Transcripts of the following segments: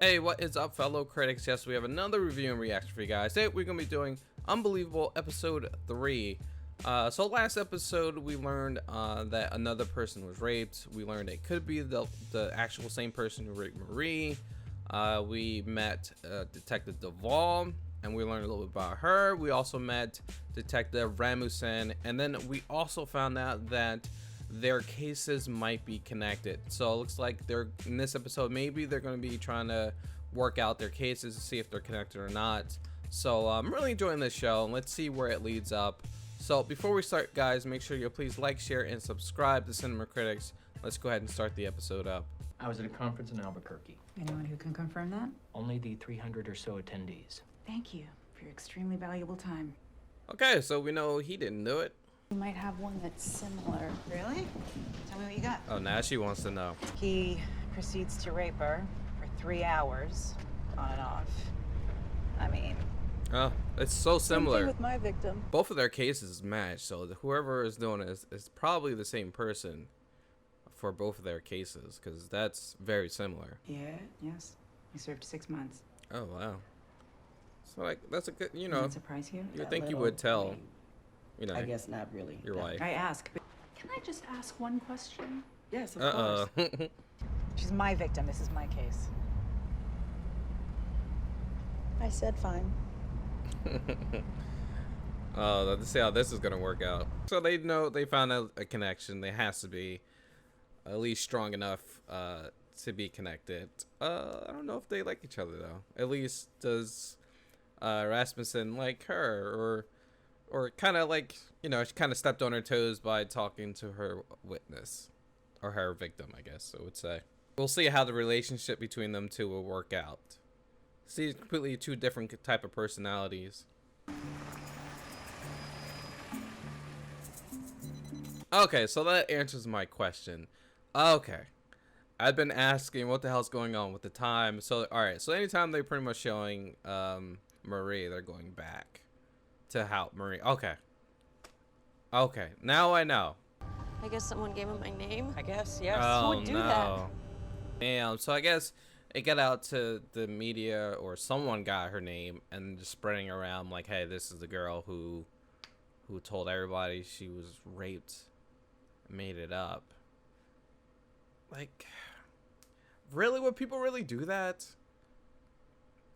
Hey, what is up, fellow critics? Yes, we have another review and reaction for you guys. Today we're gonna be doing Unbelievable episode 3. So last episode we learned that another person was raped. We learned it could be the actual same person who raped Marie. We met Detective Duvall, and we learned a little bit about her. We also met Detective Rasmussen, and then we also found out that their cases might be connected. So it looks like they're in this episode, maybe they're going to be trying to work out their cases to see if they're connected or not. So I'm really enjoying this show, and let's see where it leads up. So before we start, guys, make sure you please like, share, and subscribe to Cinema Critics. Let's go ahead and start the episode up. I was at a conference in Albuquerque. Anyone who can confirm that? Only the 300 or so attendees. Thank you for your extremely valuable time. Okay, so we know he didn't do it. You might have one that's similar. Really? Tell me what you got. Oh, now she wants to know. He proceeds to rape her for 3 hours, on and off. I mean... Oh, it's so similar. Same thing with my victim. Both of their cases match, so whoever is doing it is probably the same person for both of their cases, because that's very similar. Yes. He served 6 months. Oh, wow. So, like, that's a good, Does that surprise you? you think you would tell, you know, I guess not really. your wife. I ask, but... Can I just ask one question? Yes, of course. She's my victim. This is my case. I said fine. Oh, let's see how this is gonna work out. So they know, they found out a connection. There has to be at least strong enough to be connected. I don't know if they like each other though. At least does Rasmussen like her, or kind of like, you know, she kind of stepped on her toes by talking to her witness, or her victim, I guess I would say. We'll see how the relationship between them two will work out. See, completely two different type of personalities. Okay, so that answers my question. Okay, I've been asking what the hell's going on with the time. So all right, so anytime they're pretty much showing Marie, they're going back to how Marie. Okay, now I know. I guess someone gave him my name. I guess, yes. Oh, Who would do that? Damn. So I guess it got out to the media, or someone got her name and just spreading around like, hey, this is the girl who told everybody she was raped, made it up. Like, really? Would people really do that?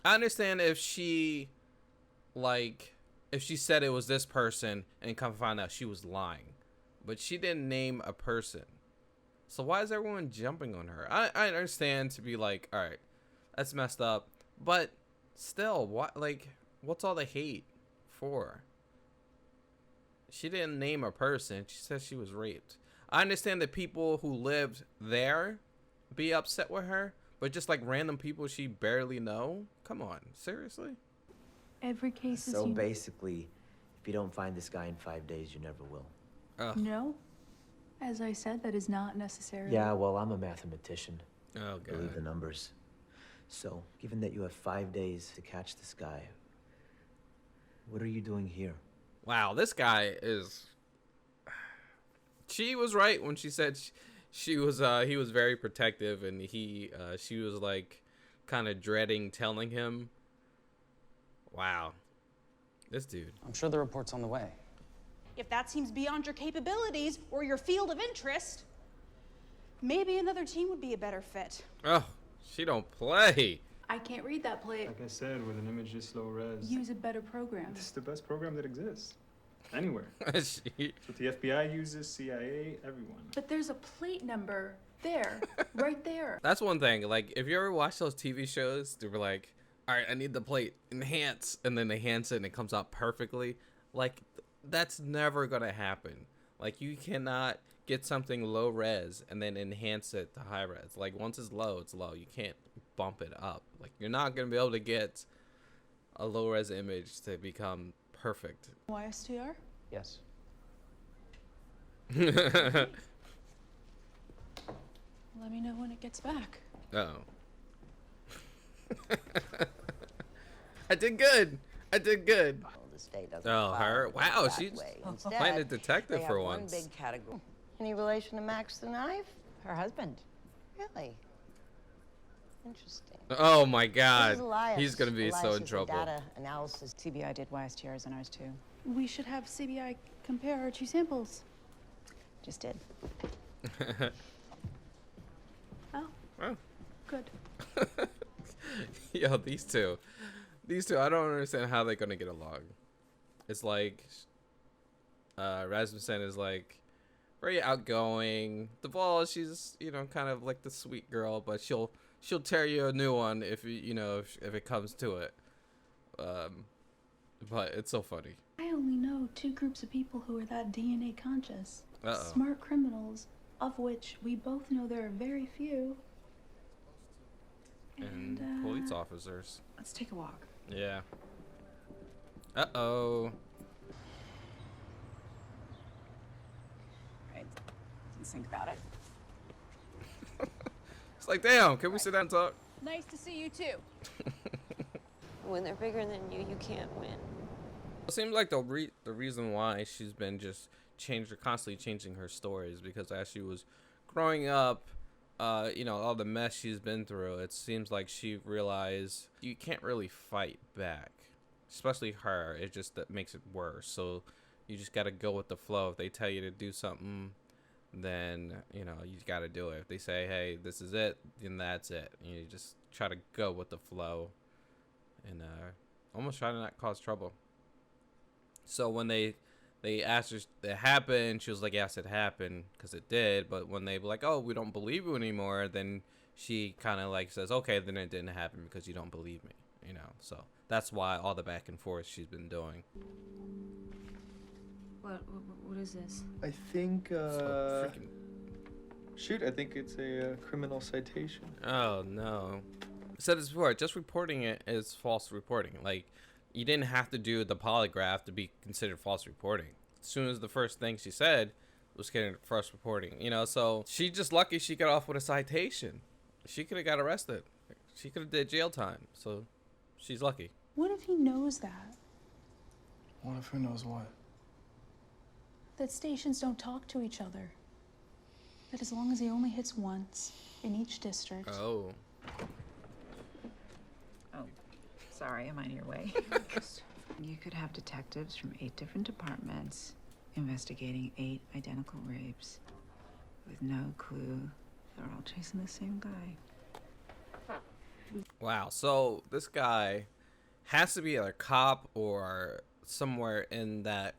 I understand if she, like, if she said it was this person and come find out she was lying, but she didn't name a person. So why is everyone jumping on her? I understand to be like, all right, that's messed up, but still, what? Like, what's all the hate for? She didn't name a person. She said she was raped. I understand that people who lived there be upset with her, but just like random people she barely know. Come on, seriously? Every case is So unique. basically, if you don't find this guy in 5 days, you never will. Ugh. No. As I said, that is not necessary. Yeah, well, I'm a mathematician. Oh, Believe the God. numbers. So, given that you have 5 days to catch this guy, what are you doing here? Wow, this guy is... She was right when she said he was very protective, and she was like kind of dreading telling him. Wow. This dude. I'm sure the report's on the way. If that seems beyond your capabilities or your field of interest, maybe another team would be a better fit. Oh, she don't play. I can't read that plate. Like I said, with an image this low res, Use a better program. this is the best program that exists. Anywhere. She- It's what the FBI uses, CIA, everyone. But there's a plate number there, right there. That's one thing. Like, if you ever watch those TV shows, they were like, all right, I need the plate, enhance, and then they enhance it and it comes out perfectly. Like, that's never gonna happen. Like, you cannot get something low res and then enhance it to high res. Like, once it's low, it's low. You can't bump it up. Like, you're not gonna be able to get a low res image to become perfect. YSTR? Yes. Let me know when it gets back. Oh. I did good. The state doesn't Oh, follow her? it Wow, that she's way. playing a Instead, detective they for have one once. big category. Any relation to Max the Knife? Her husband. Really? Interesting. Oh my This God. is Elias. He's gonna be so Elias in is the trouble. Data analysis. CBI did YSTRs on ours too. We should have CBI compare our two samples. Just did. Oh, Oh. good. Yo, these two, I don't understand how they're gonna get along. It's like, Rasmussen is like very outgoing. Duvall, she's, you know, kind of like the sweet girl, but she'll tear you a new one if you know, if it comes to it. But it's so funny. I only know two groups of people who are that DNA conscious. Uh-oh. Smart criminals, of which we both know there are very few. And police officers. Let's take a walk. Yeah. Uh-oh. Right. Let's think about it. It's like, damn, can we sit down and talk? Nice to see you too. When they're bigger than you, you can't win. It seems like the reason why she's been just constantly changing her stories, because as she was growing up, you know, all the mess she's been through, it seems like she realized you can't really fight back, especially her. It just that makes it worse. So you just got to go with the flow. If they tell you to do something, then, you know, you got to do it. If they say, hey, this is it, then that's it. You just try to go with the flow and almost try to not cause trouble. So when they asked her it happened, she was like, yes, it happened, because it did. But when they were like, oh, we don't believe you anymore, then she kind of like says, okay, then it didn't happen because you don't believe me, you know. So that's why all the back and forth she's been doing. What is this? I think, So freaking, shoot, I think it's a criminal citation. oh no. I said this before, just reporting it is false reporting. Like, you didn't have to do the polygraph to be considered false reporting. As soon as the first thing she said was considered false reporting, you know. So she's just lucky she got off with a citation. She could have got arrested. She could have did jail time. So she's lucky. What if he knows that? What if who knows what? That stations don't talk to each other. That as long as he only hits once in each district. Oh. Oh, sorry, am I in your way? You could have detectives from 8 different departments investigating 8 identical rapes with no clue they're all chasing the same guy. Wow. So this guy has to be either a cop or somewhere in that,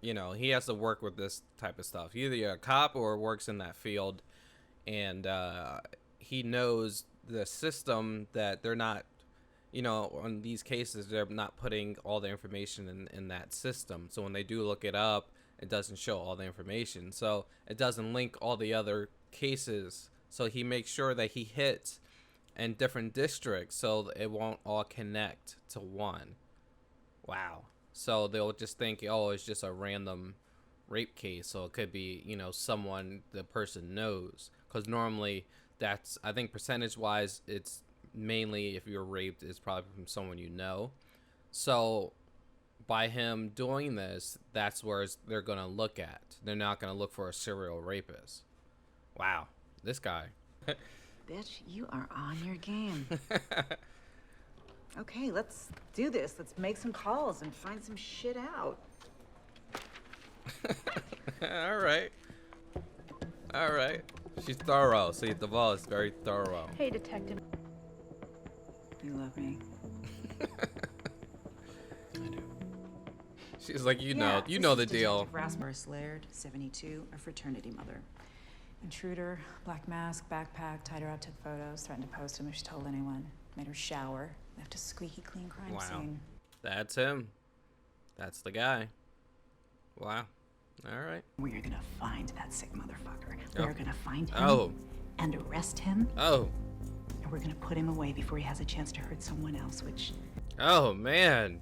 you know, he has to work with this type of stuff. Either you're a cop or works in that field, and he knows the system that they're not, you know, on these cases, they're not putting all the information in that system. So when they do look it up, it doesn't show all the information. So it doesn't link all the other cases. So he makes sure that he hits in different districts so it won't all connect to one. Wow. So they'll just think, oh, it's just a random rape case. So it could be, you know, someone the person knows. Because normally that's, I think percentage-wise, it's mainly if you're raped, it's probably from someone you know. So by him doing this, that's where they're going to look at. They're not going to look for a serial rapist. Wow. This guy. Bitch, you are on your game. Okay, let's do this. Let's make some calls and find some shit out. All right. All right. She's thorough. See, Duvall is very thorough. Hey, detective. You love me. She's like, you know the deal. Rasmussen Laird, 72, a fraternity mother. Intruder, black mask, backpack, tied her up, took photos, threatened to post them if she told anyone. Made her shower, left a squeaky clean crime scene. That's him. That's the guy. Wow. All right. We're gonna find that sick motherfucker. Oh. We're gonna find him Oh. and arrest him. Oh. And we're gonna put him away before he has a chance to hurt someone else, which... Oh, man.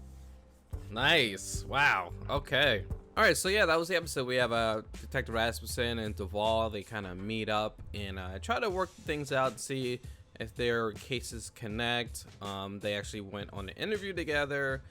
Nice. Wow. Okay. All right, so yeah, that was the episode. We have Detective Rasmussen and Duvall. They kind of meet up and try to work things out and see if their cases connect. They actually went on an interview together,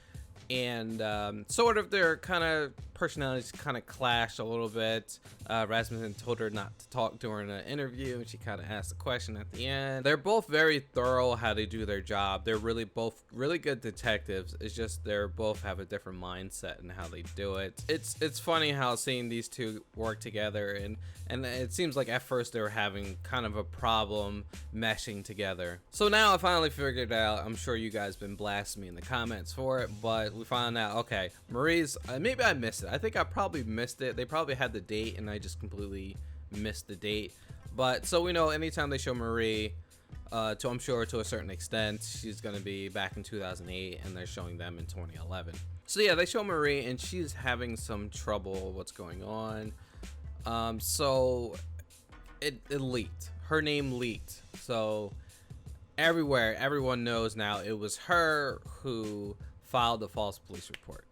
and sort of their kind of personalities kind of clash a little bit. Rasmussen told her not to talk during an interview, and she kind of asked a question at the end. They're both very thorough how they do their job. They're really both really good detectives. It's just they're both have a different mindset in how they do it. It's funny how seeing these two work together, and it seems like at first they were having kind of a problem meshing together. So now I finally figured out, I'm sure you guys been blasting me in the comments for it, but we found out, okay, Marie's, maybe I missed it. I think I probably missed it. They probably had the date and I just completely missed the date. But so we know anytime they show Marie, I'm sure to a certain extent, she's gonna be back in 2008 and they're showing them in 2011. So yeah, they show Marie and she's having some trouble. What's going on? So it leaked. Her name leaked. So everywhere, everyone knows now it was her who filed the false police report.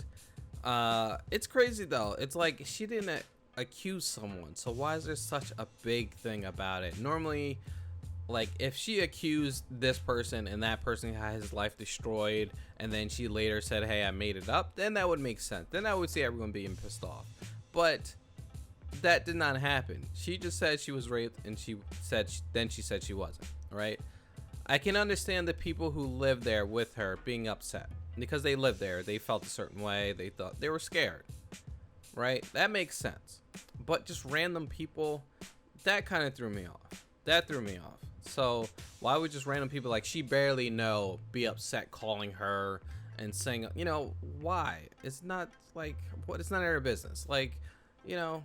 It's crazy though. It's like she didn't accuse someone. So why is there such a big thing about it? Normally, like if she accused this person and that person had his life destroyed and then she later said, hey, I made it up, then that would make sense. Then I would see everyone being pissed off. But that did not happen. She just said she was raped and she said she wasn't, right? I can understand the people who lived there with her being upset because they lived there. They felt a certain way. They thought they were scared, right? That makes sense. But just random people, that kind of threw me off. That threw me off. So why would just random people like she barely know be upset calling her and saying, you know, why? It's not like what? It's none of her business. Like, you know,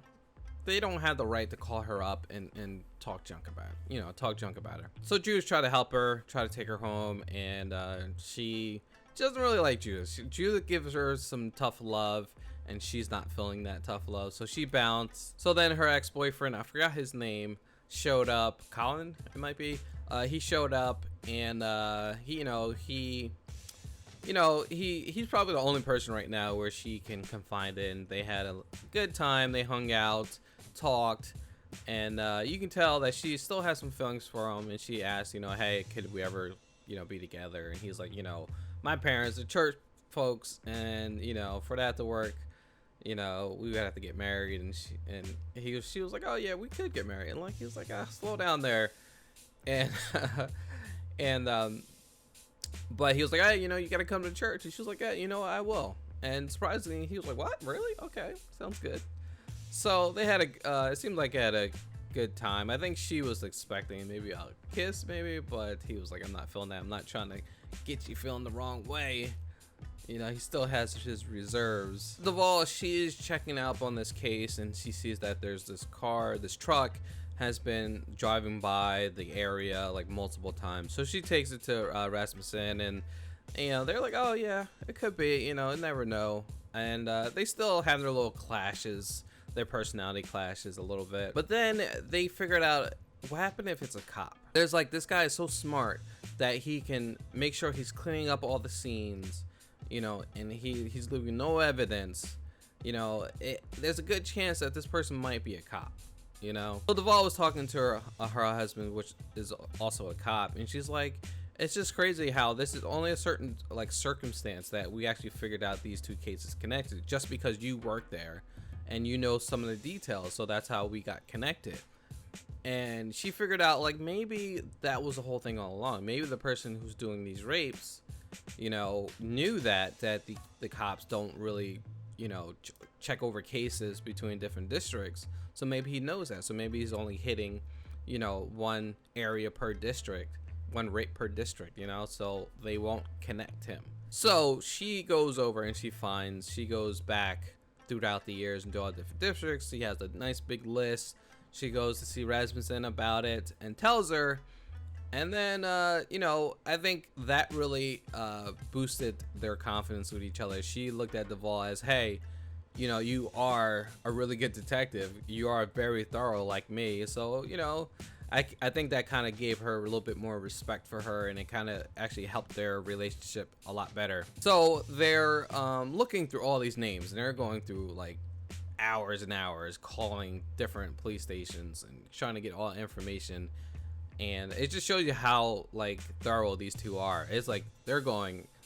they don't have the right to call her up and talk junk about it, you know, talk junk about her. So Judas tried to help her, try to take her home, and she doesn't really like Judas. Judas gives her some tough love, and she's not feeling that tough love, so she bounced. So then her ex-boyfriend, I forgot his name, showed up. Colin, it might be. He showed up, and he's probably the only person right now where she can confide in. They had a good time. They hung out, talked, and you can tell that she still has some feelings for him. And she asked, you know, hey, could we ever, you know, be together? And he's like, you know, my parents are church folks, and you know, for that to work, you know, we would have to get married. And she was like, oh yeah, we could get married. And like he was like, slow down there, and but he was like, hey, you know, you gotta come to church. And she was like, yeah, you know, I will. And surprisingly, he was like, what? Really? Okay, sounds good. So they had it seemed like they had a good time. I think she was expecting maybe a kiss, maybe, but he was like, I'm not feeling that. I'm not trying to get you feeling the wrong way. You know, he still has his reserves. Duvall, she is checking up on this case, and she sees that there's this truck has been driving by the area like multiple times. So she takes it to Rasmussen, and you know, they're like, oh yeah, it could be, you know, never know. And they still have their little clashes, their personality clashes a little bit. But then they figured out, what happened if it's a cop? There's like, this guy is so smart that he can make sure he's cleaning up all the scenes, you know, and he's leaving no evidence. You know, there's a good chance that this person might be a cop. You know, so Duvall was talking to her husband, which is also a cop, and she's like, it's just crazy how this is only a certain like circumstance that we actually figured out these two cases connected, just because you work there and you know some of the details, so that's how we got connected. And she figured out like maybe that was the whole thing all along. Maybe the person who's doing these rapes, you know, knew that the cops don't really, you know, check over cases between different districts. So maybe he knows that. So maybe he's only hitting, you know, one area per district, one rape per district, you know, so they won't connect him. So she goes over and she goes back throughout the years into all different districts. She has a nice big list. She goes to see Rasmussen about it and tells her. And then, you know, I think that really boosted their confidence with each other. She looked at Duvall as, hey, you know, you are a really good detective. You are very thorough like me. So, you know, I think that kind of gave her a little bit more respect for her, and it kind of actually helped their relationship a lot better. So they're looking through all these names, and they're going through like hours and hours calling different police stations and trying to get all the information. And it just shows you how like thorough these two are. It's like they're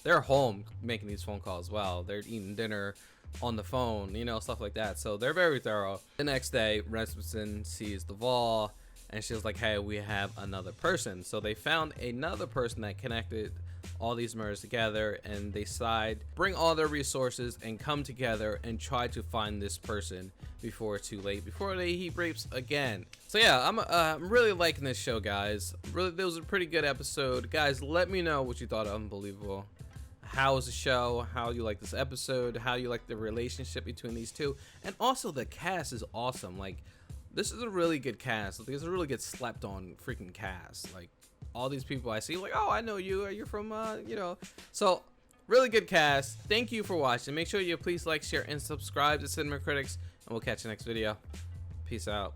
they're home making these phone calls while they're eating dinner on the phone, you know, stuff like that. So they're very thorough. The next day, Rasmussen sees Duvall, and she was like, hey, we have another person. So they found another person that connected all these murders together, and they decide bring all their resources and come together and try to find this person before it's too late, before he rapes again. So yeah, I'm really liking this show, guys. Really, this was a pretty good episode. Guys, let me know what you thought of Unbelievable. How was the show? How you like this episode? How you like the relationship between these two? And also, the cast is awesome. Like, this is a really good cast. Like, it's a really good slept on freaking cast. Like, all these people I see, like, oh, I know you. You're from, you know. So, really good cast. Thank you for watching. Make sure you please like, share, and subscribe to Cinema Critics. And we'll catch you next video. Peace out.